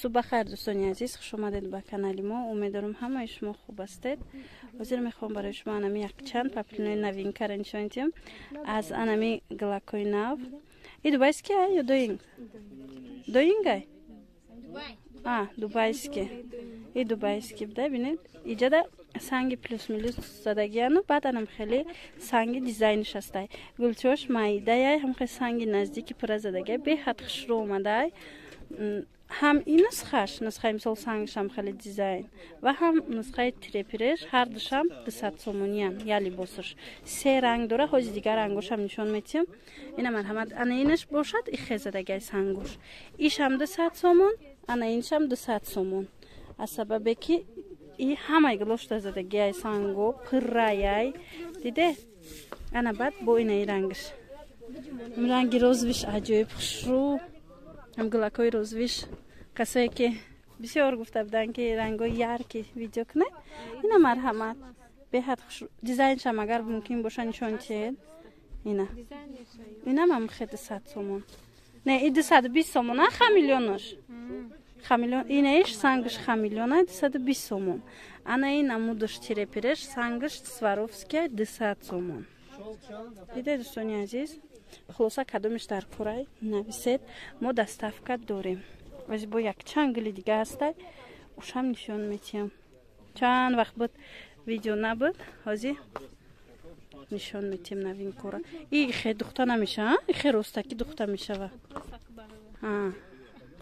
صبح خیر دوستان عزیز، خوش آمدید به کانال ما. امیدوارم همه شما خوب هستید. حاضر میخوام برای شما انمی یک چند پاپلینوی نوین کار نشون دیم از انمی گلاکوی نو. ای دوبایسکی های یا دوینگ؟ دوینگ های؟ دوبایسکی. ای دوبایسکی بده بینید. اینجا ده سنگ پلوس میلیوس زدگی هنو، بعد هم خیلی سنگ دیزاینش هسته. گلچوش مایده های هم خیلی سنگ نزدیکی پر زدگی به حد خشرو اومده. هم این نسخه مثال سنگش هم خیلی دیزاین و هم نسخه تریپیرش هر دوشم 200 سومونیان یا لیباسش سه رنگ داره. حاجی دیگر رنگوش هم نشون میتیم. این مرحمت انا اینش باشد ای خزدگی سنگوش ایش هم 200 سومون، انا اینش هم 200 سومون. از سببه که ای همه گلوش دزدگی سنگو پرایای دیده. انا بعد با این رنگش رنگی روزویش عجیب خوشرو. هم گلاکوی روزویش کسایی که بسیار گفته بودن که رنگای یارکی ویدیو کنه. اینا مرحمت به حد خوش دیزاینش هم اگر ممکن باشه نشون چید. اینا هم خیلی 200 سومون. نه این 220 سومون نه خمیلیونش. خمیلیون اینش سنگش خمیلیونه 220 سومون. انا این نمودش تیرپیرش سنگش سواروفسکی 200 سومون. دیده دوستانی عزیز. خلاصه کدومش در کورای نویسید. ما دستافکت داریم و با یک چند گلی دیگه هسته اوش هم نشون میتیم. چند وقت بود ویدیو نبود حاضی نشون میتیم نوین کورا. این خیلی دختر نمیشه ها؟ این خیلی رستکی دختر میشه و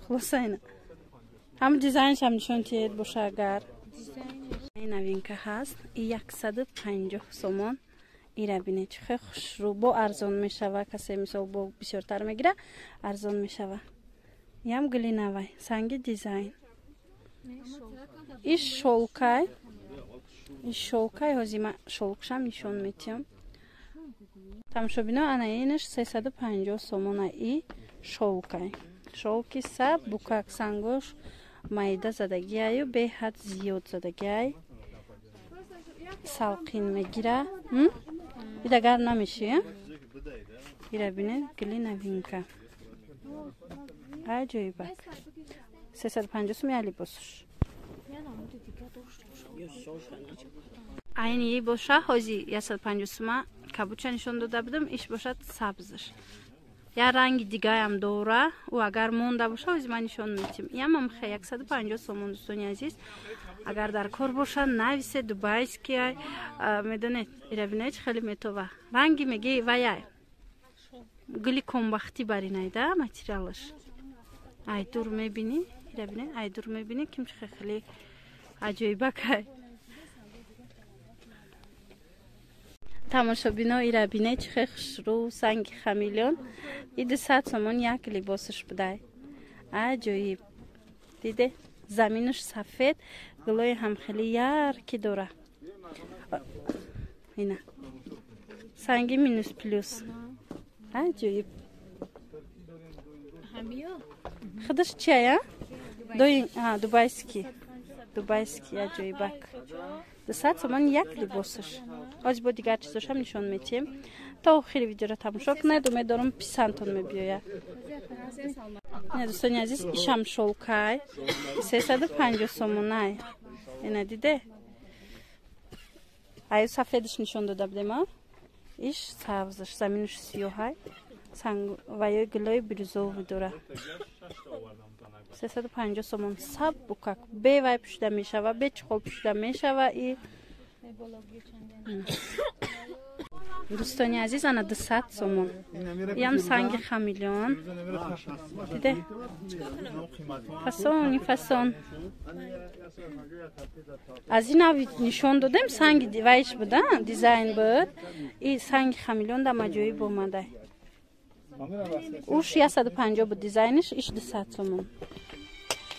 خلاصه اینه هم دیزاینش هم نشون تید باشه. اگر این نوین که هست این 150 سومون. ایره بینه چه خیلی خوش رو با ارزان میشوه. کسی مثال با بسیارتر میگیره ارزان میشوه. یم گلی نوای سنگ دیزاین ایش شولکای. ایش شولکای هازی من شولکشم نشون میتیم. تمشو بینا انا اینش 350 سومونه. ای شولکای شولکی سب بوکاک سنگوش مایده زدگی هایو به حد زیاد زدگی های سالقین میگیره. این دگر نمیشه. ایره بینه گلی نوینکه عجیبه 350 سوم یا لیباسش. این یه باشه حاجی 150 سوم کبوچه نشون داده بودم. ایش باشد سبزش یا رنگ دیگه هم دوره و اگر مونده باشه حاجی من نشون میتیم. این هم خیلی 150 سومون دوستانی عزیز. اگر در کار باشه نویسه دوبایسکی های میدونید ایره بینه خیلی میتوه رنگی میگه ویای گلی کمبختی باری نیده ماتریالش. ای دور میبینی ایره بینه ای دور میبینی کم چه خیلی عجیبه که تماشا بینا ایره بینه چه خشرو سنگ خمیلیون. این 200 سومون یک لیباسش بده. عجیب دیده زمینش سفید گلوی هم خیلی یارکی داره. اینا سنگی مینوس پلوس عجیب. خودش چیه؟ دوبایسکی عجیبک 200 سومون یک لیباسش. آج با دیگر چیزاش هم نشون میتیم. تا آخر ویدیو را تماشا کنید. امیدوارم پیسانتون میبیاید. نه دوستانی عزیز ایش هم شولکای 350 سومونه. اینا دیده ایو سفیدش نشون داده بودیم ها. ایش سبزش زمینش سیاه سنگ و یا گلای بریزو داره. 350 سومون سب بکک به وای پشته میشه و به چخو پشته میشه و ای دوستانی عزیز انا 200 سومون. یم سنگ خمیلیون دیده فسون از این نشون دادم سنگ دیوایش بودن دیزاین بود. این سنگ خمیلیون در مجایی بومده. اوش 150 بود دیزاینش ایش 200 سومون.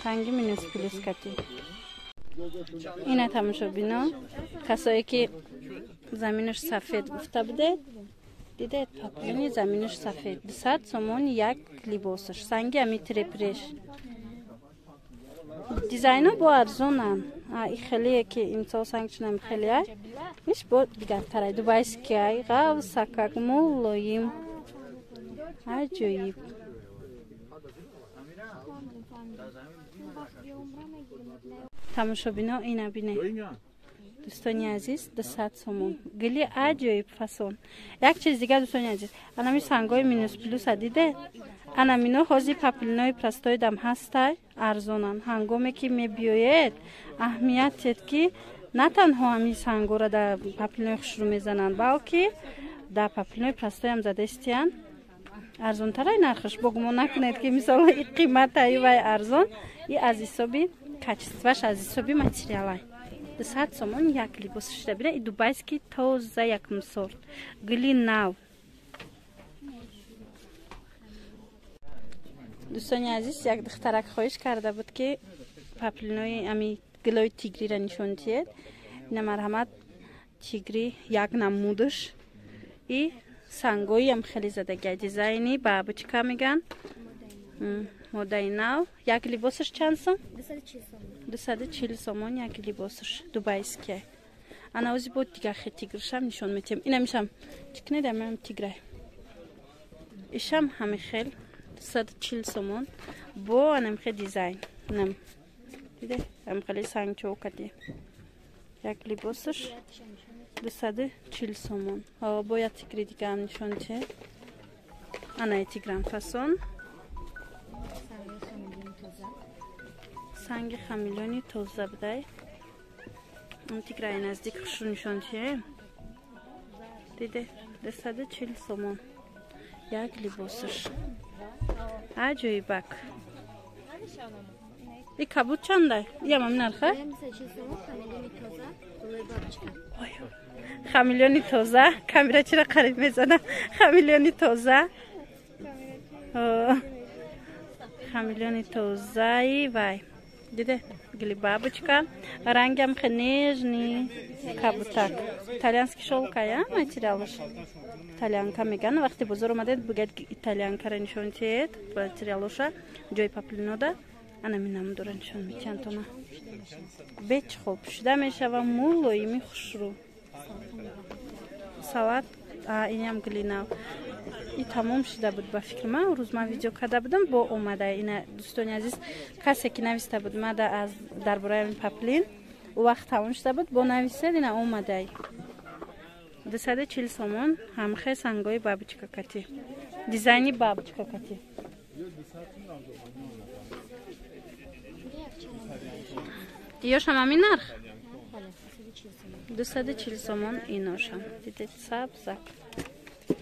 سنگی مینوس پلیس کتی. اینه تماشا بینا کسایی که زمینش سفید گفته بوده دیده پاپلونی زمینش سفید 200 سومون یک لیباسش. سنگی همی تریپریش دیزاین ها با ارزونن. این خیلیه که امسال سنگش نمی خیلی های میش با دیگر ترای دوبایسکی های غاو سکک مولویم عجیب тамошобино ина бине дӯстони азиз 200 сомон гили аҷоиб фасон. Як чиз дига дӯстони азиз, анами сангои минус плюса диде, анамино ҳози паплинои прастоидам ҳастай арзонан. Ҳангоме ки мебиёед аҳамиятед ки на танҳо ҳами сангора да паплинои хушрӯ мезананд, балки да паплинои прастоям задестиян арзонтарай нархаш. Бо гумон накунед ки мисол қиматаи вай арзон, и аз ҳисоби качестваш, аз ҳисоби материалай 200 сомон як либос шида бина. И дубайский тоза якум сорт гили нав. дӯстони азиз, як духтарак хоҳиш карда буд ки паплинои ами гилои тигриро нишон диҳед. ина марҳамат тигри як намудаш и сангои ам хеле задагия дизайни бабочка меган. Модаи нав. Як либосаш чанд сом? 240 сомон як либосаш дубайския. Ана ози бод дига хе тигршам нишон метем. Ина мишам чикнедам ам тиграй. Ишам ҳами хел 240 сомон бо анам хе дизайн. Нам. Диде ам хеле сангчоукади. Як либосаш 240 сомон. Бо я тигри дига ам нишон те. Ана тиграм фасон. санги хамилёни тоза будай. Он тиграи наздик хушрӯ нишон тие. Диде 240 сомон як либосаш. Аҷоибак. И кабуд чандай? Я мам нарха? Хамилёни тоза. Камера чира қариб мезана? Хамилёни тоза. Хамилёни тозаи вай. Диде гили бабочка. Рангам хе нежный кабутак. Итальянский шелка, я материалаш. Итальянка меган. Вақти бозор омадед бугед итальянкара нишон тиед. Материалоша ҷои паплинода. Ана минам дора нишон метиҳанд тома. Беч хоб шуда мешава мулоими хушрӯ. Салат инам гилинав. И тамом шида буд ба фикр ман. Рӯз ман видео карда будам бо омада. Ина дӯстони азиз касе ки нависта буд мада аз дар бораи паплин у вақт тамом шида буд бо нависед ина омадай 240 сомон ҳамхе сангои бабочка кати дизайни бабочка кати диёшам ҳамин нарх 240 сомон иношам дидед сабзак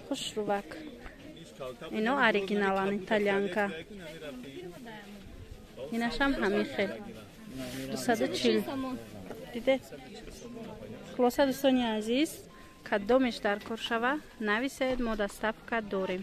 хушрӯвак ино оригиналан итальянка инашам ҳамин хел 240 диде хулоса дӯстони азиз кадомеш дар кор шава нависед мо доставка дорем.